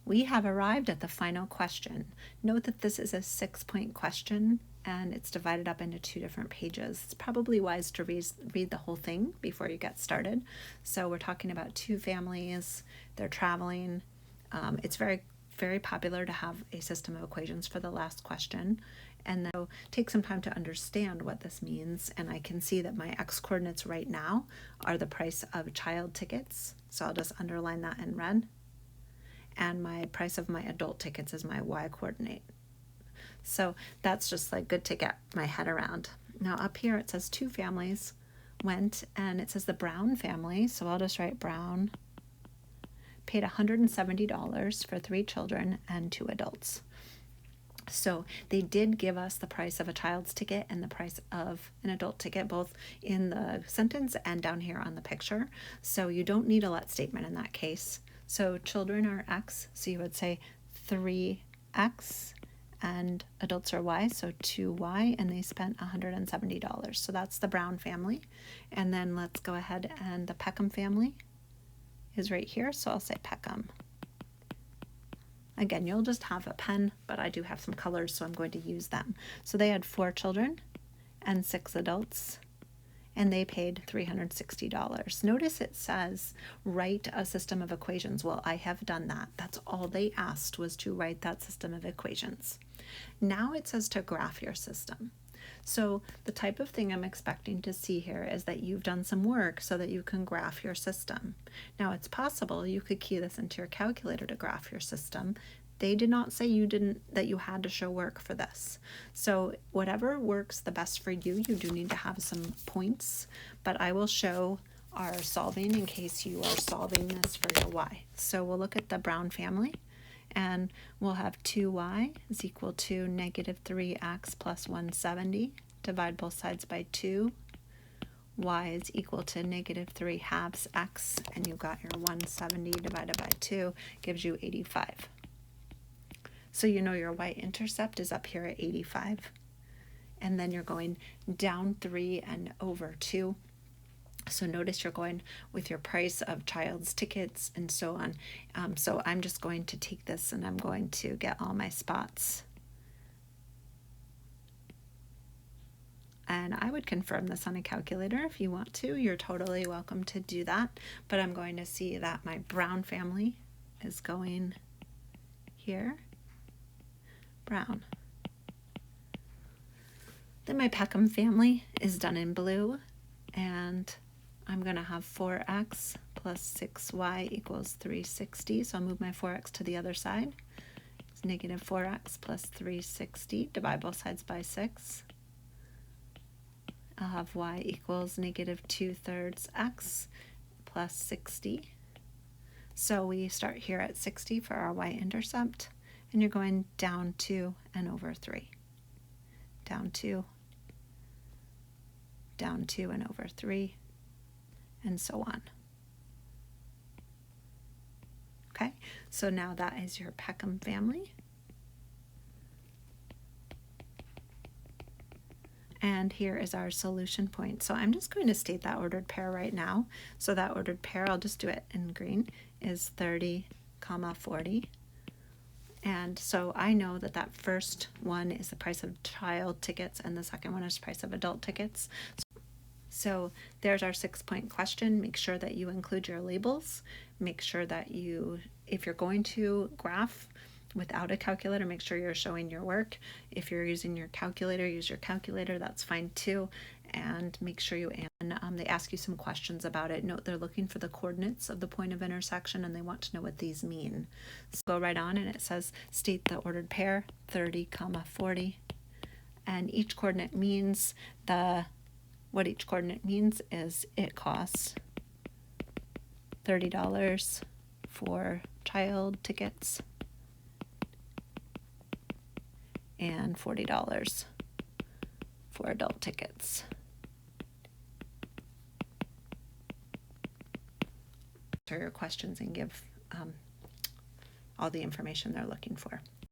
we have arrived at the final question. Note that this is a 6-point question and it's divided up into 2 different pages. It's probably wise to read the whole thing before you get started. So we're talking about 2 families, they're traveling. It's very, very popular to have a system of equations for the last question. And then so take some time to understand what this means. And I can see that my x coordinates right now are the price of child tickets. So I'll just underline that in red. And my price of my adult tickets is my y coordinate. So that's just like good to get my head around. Now up here it says 2 families went, and it says the Brown family. So I'll just write Brown paid $170 for 3 children and 2 adults. So they did give us the price of a child's ticket and the price of an adult ticket, both in the sentence and down here on the picture. So you don't need a let statement in that case. So children are x, so you would say 3x, and adults are y, so 2y, and they spent $170. So that's the Brown family. And then let's go ahead, and the Peckham family is right here, so I'll say Peckham. Again, you'll just have a pen, but I do have some colors, so I'm going to use them. So they had 4 children and 6 adults, and they paid $360. Notice it says, write a system of equations. Well, I have done that. That's all they asked, was to write that system of equations. Now it says to graph your system. So the type of thing I'm expecting to see here is that you've done some work so that you can graph your system. Now it's possible you could key this into your calculator to graph your system. They did not say that you had to show work for this. So whatever works the best for you, you do need to have some points, but I will show our solving in case you are solving this for your y. So we'll look at the Brown family, and we'll have 2y is equal to negative 3x plus 170. Divide both sides by 2. Y is equal to negative 3 halves x, and you've got your 170 divided by 2 gives you 85. So you know your y-intercept is up here at 85. And then you're going down 3 and over 2. So notice you're going with your price of child's tickets and so on. So I'm just going to take this and I'm going to get all my spots. And I would confirm this on a calculator if you want to. You're totally welcome to do that. But I'm going to see that my Brown family is going here. Brown. Then my Peckham family is done in blue, and I'm going to have 4x plus 6y equals 360. So I'll move my 4x to the other side. It's negative 4x plus 360. Divide both sides by 6. I'll have y equals negative 2/3 x plus 60. So we start here at 60 for our y-intercept, and you're going down 2 and over 3. Down 2, down 2 and over 3, and so on. Okay, so now that is your Peckham family. And here is our solution point. So I'm just going to state that ordered pair right now. So that ordered pair, I'll just do it in green, is 30, 40. And so I know that that first one is the price of child tickets and the second one is the price of adult tickets. So there's our 6-point question. Make sure that you include your labels. Make sure that you, if you're going to graph without a calculator, make sure you're showing your work. If you're using your calculator, use your calculator. That's fine too. And make sure you, they ask you some questions about it. Note they're looking for the coordinates of the point of intersection and they want to know what these mean. So go right on, and it says state the ordered pair, 30, 40. And each coordinate means what each coordinate means is it costs $30 for child tickets and $40 for adult tickets. Answer your questions and give all the information they're looking for.